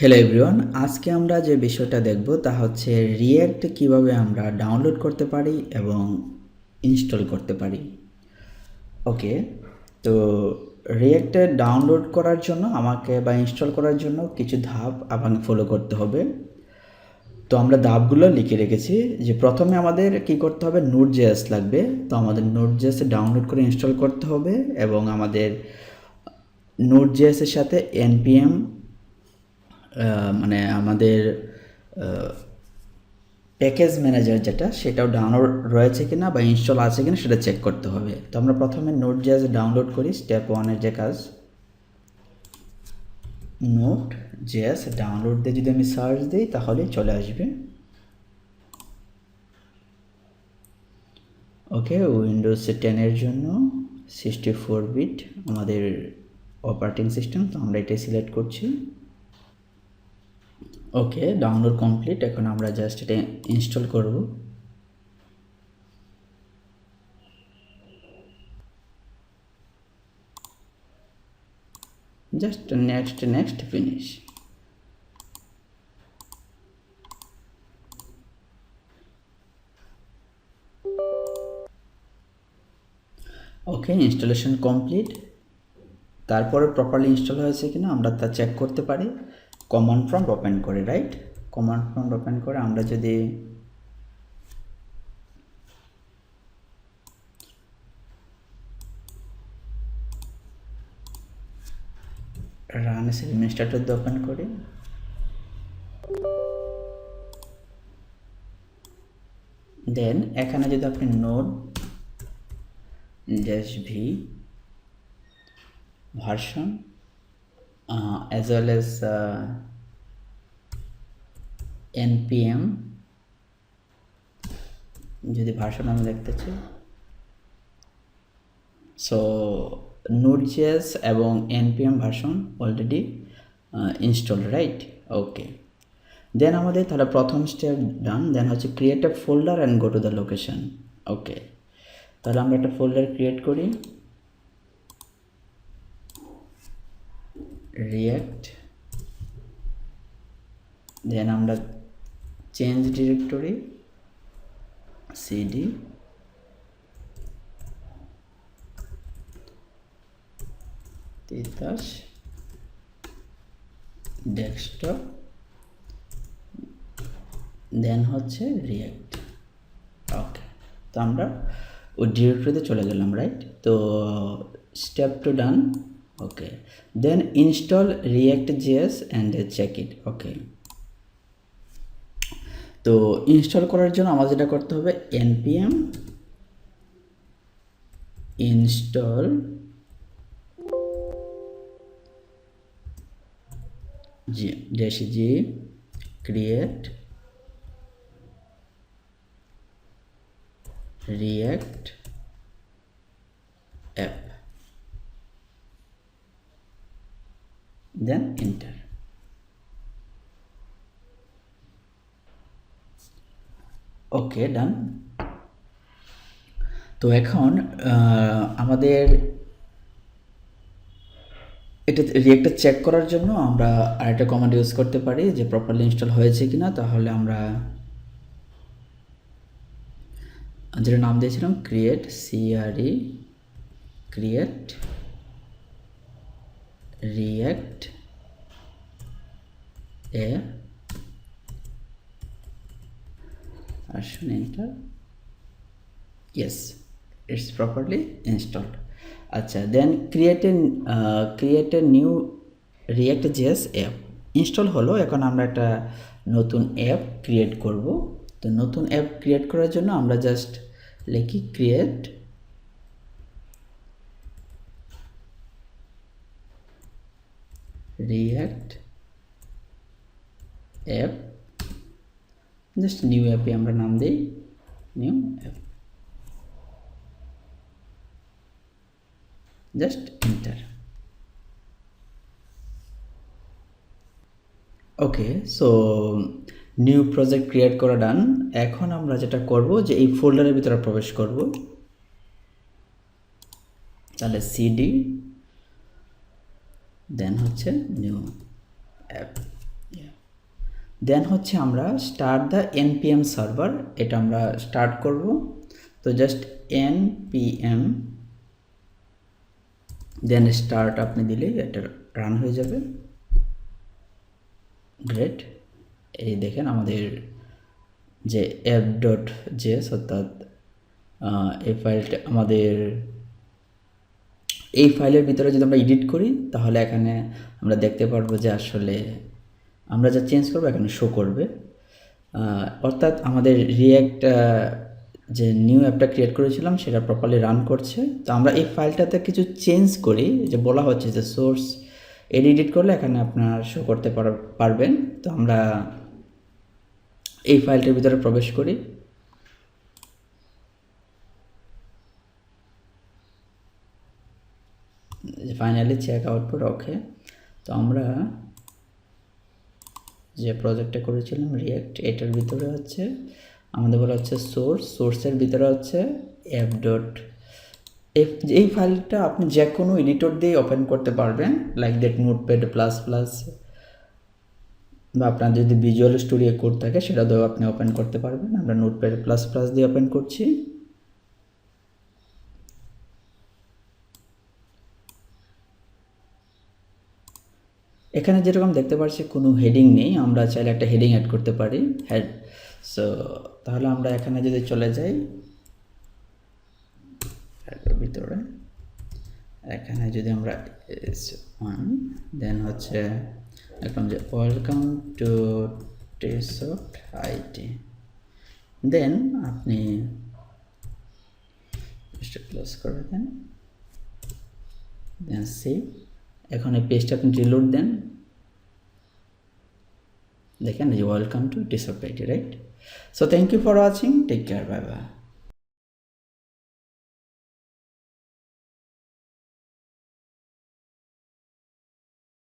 Hello everyone, আজকে আমরা যে বিষয়টা দেখব তা হচ্ছে রিয়্যাক্ট কিভাবে আমরা ডাউনলোড করতে পারি এবং ইনস্টল করতে পারি। ওকে, তো রিয়্যাক্টে ডাউনলোড করার জন্য আমাকে বা ইনস্টল করার জন্য কিছু ধাপ আমাকে ফলো করতে হবে। তো আমরা ধাপগুলো লিখে রেখেছি যে প্রথমে আমাদের কি করতে হবে, নোড.js লাগবে। তো আমাদের নোড.js ডাউনলোড করে ইনস্টল করতে হবে এবং আমাদের নোড.js এর সাথে npm মানে আমাদের প্যাকেজ ম্যানেজার যেটা সেটাও ডাউনলোড রয়েছে কিনা বা ইনস্টল আছে কিনা সেটা চেক করতে হবে। তো আমরা প্রথমে নোড.js ডাউনলোড করি। স্টেপ 1 এর যে কাজ, নোড.js ডাউনলোড দিয়ে যদি আমি সার্চ দিই তাহলে চলে আসবে। ওকে, উইন্ডোজ 10 এর জন্য 64 বিট আমাদের অপারেটিং সিস্টেম, তো আমরা এটাই সিলেক্ট করছি। Okay, download complete. এখন আমরা জাস্ট এটা ইনস্টল করব। Just next finish. Okay, installation complete. তারপরে প্রপারলি ইনস্টল হয়েছে কিনা আমরা তা চেক করতে পারি কমান্ড প্রম্পট ওপেন করে, রাইট? কমান্ড প্রম্পট ওপেন করে আমরা যদি রান এস অ্যাডমিনিস্ট্রেটর দিয়ে ওপেন করি, দেন এখানে যদি আপনি node -v version as well as npm যদি ভার্সন আমি দেখতে চাই, সো নোড.js এবং npm version already install, right? ওকে, দেন আমাদের তাহলে প্রথম স্টেপ ডান। দেন হচ্ছে create a folder and go to the location. Okay, তাহলে আমরা একটা ফোল্ডার ক্রিয়েট করি, রিয়াক্ট। দেন আমরা change directory CD Titas desktop, then হচ্ছে রিয়াক্ট। ওকে, তো আমরা ওই ডিরেক্টরিতে চলে গেলাম, রাইট? তো step two done. Okay, then install ReactJS and check it. Okay, তো ইনস্টল করার জন্য আমাদের যেটা করতে হবে, npm install -g create react app, then enter। Okay, done. তো এখন আমাদের এটা রিয়েক্টটা চেক করার জন্য আমরা আরেকটা কমান্ড ইউজ করতে পারি যে প্রপারলি ইনস্টল হয়েছে কিনা। তাহলে আমরা যেটা নাম দিয়েছিলাম create create React a version, enter, yes, it's properly installed। আচ্ছা, then create a new ReactJS app. Install হলো, এখন আমরা একটা নতুন অ্যাপ ক্রিয়েট করব। তো নতুন অ্যাপ ক্রিয়েট করার জন্য আমরা জাস্ট লিখি create react app, just new অ্যাপে আমরা নাম দিই নিউ অ্যাপ, জাস্ট এন্টার। ওকে, সো নিউ প্রজেক্ট ক্রিয়েট করা ডান। এখন আমরা যেটা করব যে এই ফোল্ডারের ভিতরে প্রবেশ করব। তাহলে সিডি দেন হচ্ছে নিউ অ্যাপ, দেন হচ্ছে আমরা স্টার্ট দ্য npm সার্ভার, এটা আমরা স্টার্ট করব। তো জাস্ট npm দেন স্টার্ট আপনি দিলেই এটা রান হয়ে যাবে। গ্রেট, এই দেখেন আমাদের যে app.js অর্থাৎ এই ফাইলটা আমাদের, এই ফাইলের ভিতরে যদি আমরা এডিট করি তাহলে এখানে আমরা দেখতে পারবো যে আসলে আমরা যা চেঞ্জ করবো এখানে শো করবে। অর্থাৎ আমাদের রিয়্যাক্ট যে নিউ অ্যাপটা ক্রিয়েট করেছিলাম সেটা প্রপারলি রান করছে। তো আমরা এই ফাইলটাতে কিছু চেঞ্জ করি, যে বলা হচ্ছে যে সোর্স এডিট করলে এখানে আপনার শো করতে পারবেন। তো আমরা এই ফাইলটার ভিতরে প্রবেশ করি। ফাইনালি চেক আউটপুট ওকে। তো আমরা যে প্রজেক্টটা করেছিলাম রিয়্যাক্ট, এটার ভিতরে হচ্ছে আমাদের বলা হচ্ছে সোর্সের ভিতরে হচ্ছে অ্যাপ ডট এফ। এই ফাইলটা আপনি যে কোনো এডিটর দিয়ে ওপেন করতে পারবেন, like that notepad plus plus, বা আপনার যদি ভিজুয়াল স্টুডিও কোড থাকে সেটা দিয়েও আপনি ওপেন করতে পারবেন। আমরা নোটপ্যাড প্লাস প্লাস দিয়ে ওপেন করছি। এখানে যেরকম দেখতে পাচ্ছি কোনো হেডিং নেই, আমরা চাইলে একটা হেডিং অ্যাড করতে পারি, হেড। সো তাহলে আমরা এখানে যদি চলে যাই ভিতরে, এখানে যদি আমরা S1 দেন হচ্ছে এখন যে ওয়েলকাম টু টেসট আইটি, দেন আপনি ক্লোজ করে দেন, দেন সেভ। এখন এই পেজটা আপনি রিলোড দেন, দেখেন যে welcome to test IT, right? So thank you for watching, take care, bye by.